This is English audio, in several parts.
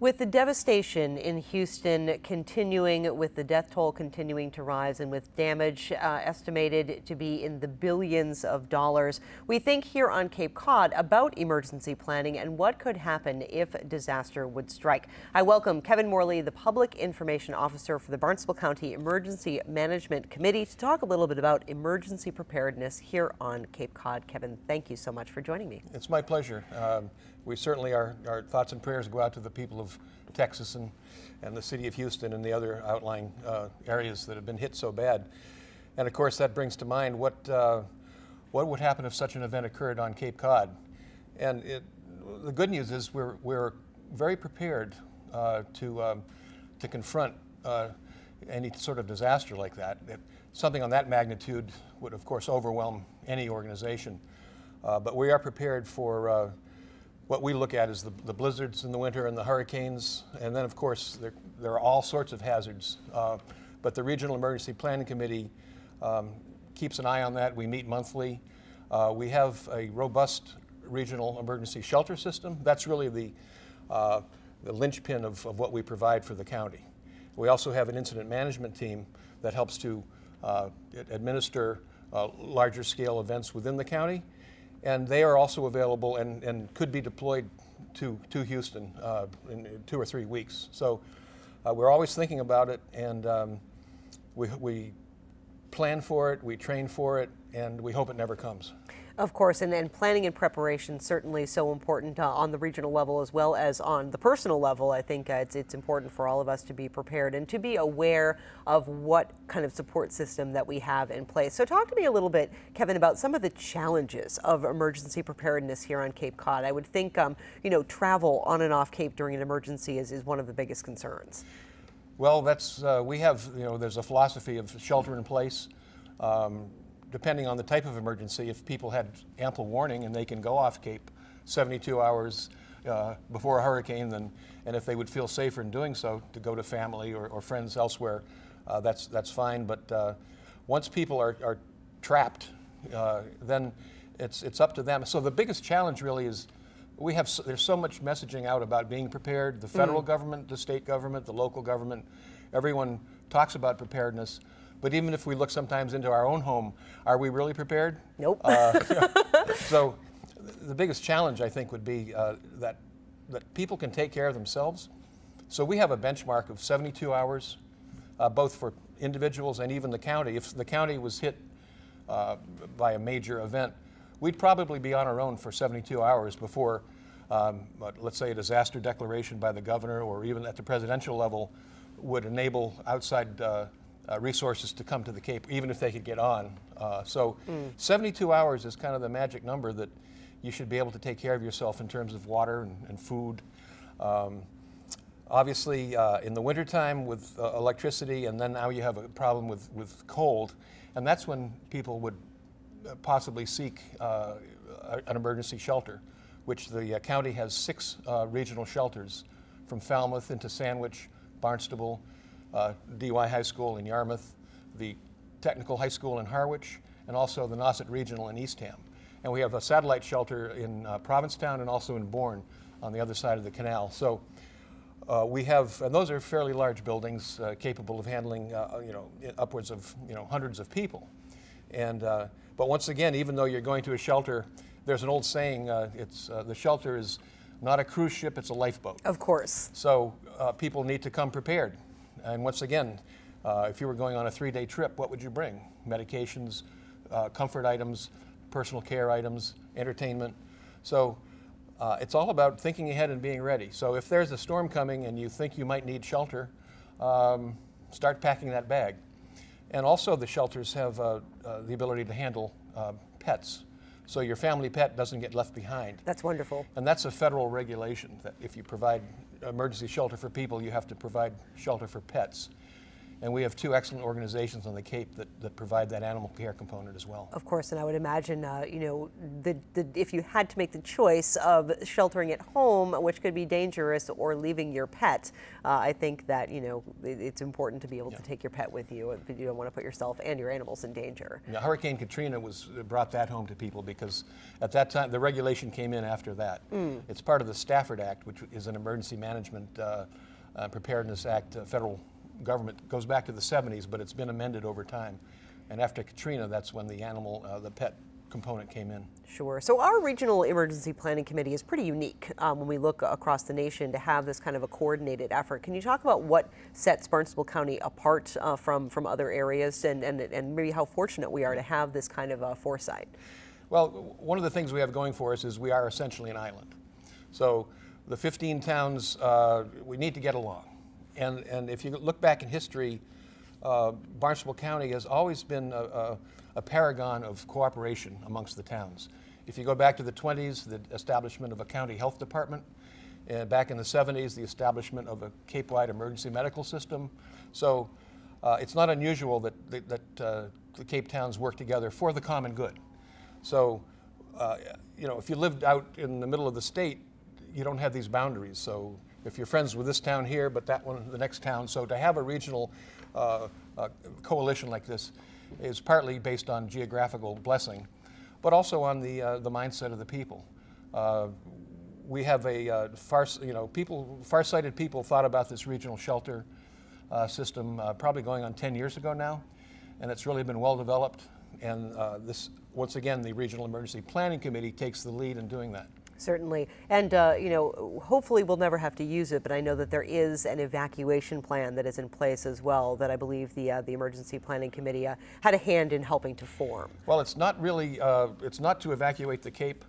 With the devastation in Houston continuing, with the death toll continuing to rise, and with damage estimated to be in the billions of dollars, we think here on Cape Cod about emergency planning and what could happen if disaster would strike. I welcome Kevin Morley, the Public Information Officer for the Barnstable County Emergency Management Committee, to talk a little bit about emergency preparedness here on Cape Cod. Kevin, thank you so much for joining me. It's my pleasure. We certainly, our thoughts and prayers go out to the people of Texas and the city of Houston and the other outlying areas that have been hit so bad. And of course that brings to mind what would happen if such an event occurred on Cape Cod. And the good news is we're very prepared to confront any sort of disaster like that. Something on that magnitude would of course overwhelm any organization. But we are prepared for what we look at is the blizzards in the winter and the hurricanes, and then of course there are all sorts of hazards. But the Regional Emergency Planning Committee keeps an eye on that. We meet monthly. We have a robust regional emergency shelter system. That's really the linchpin of what we provide for the county. We also have an incident management team that helps to administer larger scale events within the county. And they are also available and could be deployed to Houston in 2 or 3 weeks. So we're always thinking about it, and we plan for it, we train for it, and we hope it never comes. Of course, and then planning and preparation certainly so important on the regional level as well as on the personal level. I think it's important for all of us to be prepared and to be aware of what kind of support system that we have in place. So talk to me a little bit, Kevin, about some of the challenges of emergency preparedness here on Cape Cod. I would think, travel on and off Cape during an emergency is one of the biggest concerns. Well, that's, we have, there's a philosophy of shelter in place. Depending on the type of emergency, if people had ample warning and they can go off Cape 72 hours before a hurricane, and if they would feel safer in doing so to go to family or friends elsewhere, that's fine. But once people are trapped, then it's up to them. So the biggest challenge really is there's so much messaging out about being prepared. The federal government, the state government, the local government, everyone talks about preparedness. But even if we look sometimes into our own home, are we really prepared? Nope. So the biggest challenge, I think, would be that people can take care of themselves. So we have a benchmark of 72 hours, both for individuals and even the county. If the county was hit by a major event, we'd probably be on our own for 72 hours before, let's say, a disaster declaration by the governor or even at the presidential level would enable outside resources to come to the Cape, even if they could get on. 72 hours is kind of the magic number that you should be able to take care of yourself in terms of water and food. Obviously, in the wintertime with electricity, and then now you have a problem with cold, and that's when people would possibly seek an emergency shelter, which the county has 6 regional shelters from Falmouth into Sandwich, Barnstable, DY High School in Yarmouth, the Technical High School in Harwich, and also the Nauset Regional in Eastham. And we have a satellite shelter in Provincetown and also in Bourne on the other side of the canal. So we have, and those are fairly large buildings capable of handling upwards of hundreds of people. And but once again, even though you're going to a shelter, there's an old saying, the shelter is not a cruise ship, it's a lifeboat. Of course. So people need to come prepared. And once again, if you were going on a 3-day trip, what would you bring? Medications, comfort items, personal care items, entertainment. So it's all about thinking ahead and being ready. So if there's a storm coming and you think you might need shelter, start packing that bag. And also the shelters have the ability to handle pets. So your family pet doesn't get left behind. That's wonderful. And that's a federal regulation that if you provide emergency shelter for people, you have to provide shelter for pets. And we have two excellent organizations on the Cape that provide that animal care component as well. Of course, and I would imagine, you know, if you had to make the choice of sheltering at home, which could be dangerous, or leaving your pet, I think that, you know, it's important to be able to take your pet with you. You don't want to put yourself and your animals in danger. Now, Hurricane Katrina brought that home to people because at that time, the regulation came in after that. It's part of the Stafford Act, which is an emergency management Preparedness Act, federal government. Goes back to the 70s, but it's been amended over time. And after Katrina, that's when the pet component came in. Sure. So our Regional Emergency Planning Committee is pretty unique when we look across the nation to have this kind of a coordinated effort. Can you talk about what sets Barnstable County apart from other areas and maybe how fortunate we are to have this kind of foresight? Well, one of the things we have going for us is we are essentially an island. So the 15 towns, we need to get along. And if you look back in history, Barnstable County has always been a paragon of cooperation amongst the towns. If you go back to the 20s, the establishment of a county health department. Back in the 70s, the establishment of a Cape-wide emergency medical system. So it's not unusual that the Cape towns work together for the common good. So, you know, if you lived out in the middle of the state, you don't have these boundaries. So if you're friends with this town here, but that one, the next town. So to have a regional coalition like this is partly based on geographical blessing, but also on the mindset of the people. We have far-sighted people thought about this regional shelter system probably going on 10 years ago now, and it's really been well developed. And once again, the Regional Emergency Planning Committee takes the lead in doing that. Certainly. And, you know, hopefully we'll never have to use it, but I know that there is an evacuation plan that is in place as well that I believe the Emergency Planning Committee had a hand in helping to form. Well, it's not really, it's not to evacuate the Cape.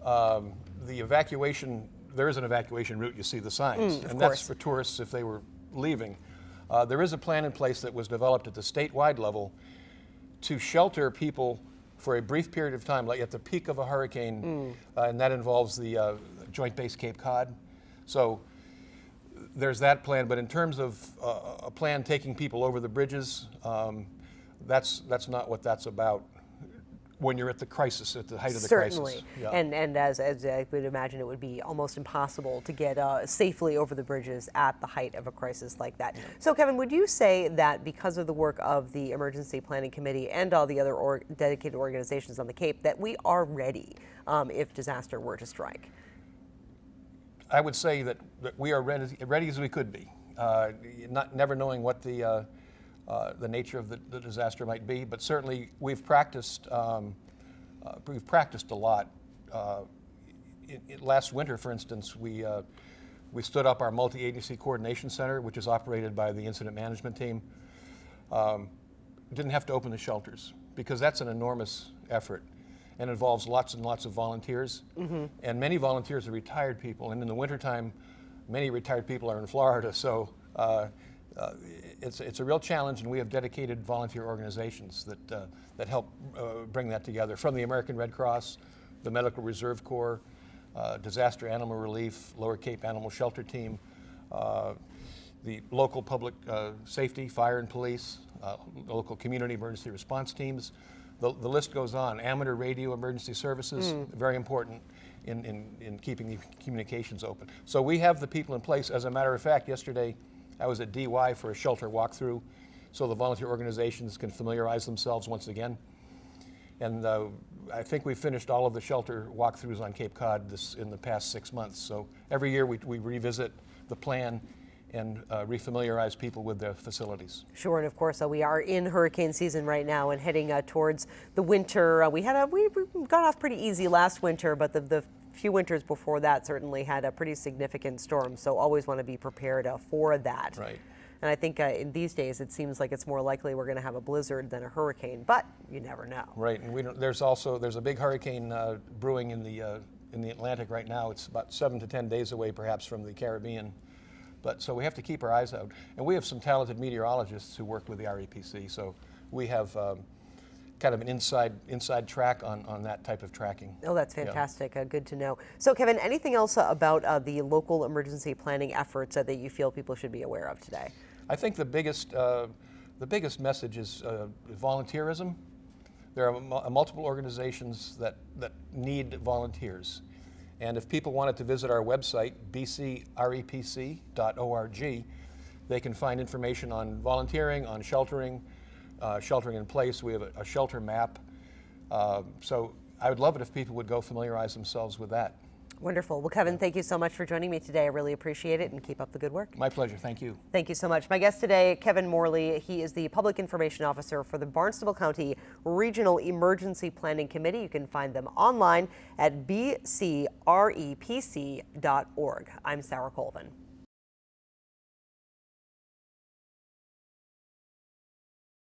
The evacuation, there is an evacuation route, you see the signs, and that's for tourists if they were leaving. There is a plan in place that was developed at the statewide level to shelter people for a brief period of time, like at the peak of a hurricane, and that involves the Joint Base Cape Cod. So there's that plan, but in terms of a plan taking people over the bridges, that's not what that's about when you're at the crisis, at the height of the crisis. Certainly, and as I would imagine, it would be almost impossible to get safely over the bridges at the height of a crisis like that. So Kevin, would you say that because of the work of the Emergency Planning Committee and all the other dedicated organizations on the Cape, that we are ready if disaster were to strike? I would say that we are ready as we could be, never knowing what the nature of the disaster might be, but certainly we've practiced a lot. Last winter, for instance, we stood up our multi-agency coordination center, which is operated by the incident management team. Didn't have to open the shelters because that's an enormous effort and involves lots and lots of volunteers. And many volunteers are retired people, and in the wintertime, many retired people are in Florida, so it's a real challenge, and we have dedicated volunteer organizations that help bring that together, from the American Red Cross, the Medical Reserve Corps, Disaster Animal Relief, Lower Cape Animal Shelter Team, the local public safety, fire and police, local community emergency response teams. The list goes on. Amateur radio emergency services, very important in keeping the communications open. So we have the people in place. As a matter of fact, yesterday I was at DY for a shelter walkthrough, so the volunteer organizations can familiarize themselves once again. And I think we finished all of the shelter walkthroughs on Cape Cod in the past 6 months. So every year we revisit the plan and refamiliarize people with the facilities. Sure, and of course we are in hurricane season right now and heading towards the winter. We got off pretty easy last winter, but the few winters before that certainly had a pretty significant storm. So always want to be prepared for that. Right. And I think in these days it seems like it's more likely we're going to have a blizzard than a hurricane, but you never know. Right, and there's a big hurricane brewing in the Atlantic right now. It's about 7 to 10 days away, perhaps, from the Caribbean. But so we have to keep our eyes out. And we have some talented meteorologists who work with the REPC, so we have kind of an inside track on that type of tracking. Oh, that's fantastic. Good to know. So, Kevin, anything else about the local emergency planning efforts that you feel people should be aware of today? I think the biggest message is volunteerism. There are multiple organizations that need volunteers. And if people wanted to visit our website, bcrepc.org, they can find information on volunteering, on sheltering, sheltering in place. We have a shelter map. So I would love it if people would go familiarize themselves with that. Wonderful. Well, Kevin, thank you so much for joining me today. I really appreciate it, and keep up the good work. My pleasure. Thank you. Thank you so much. My guest today, Kevin Morley. He is the Public Information Officer for the Barnstable County Regional Emergency Planning Committee. You can find them online at bcrepc.org. I'm Sarah Colvin.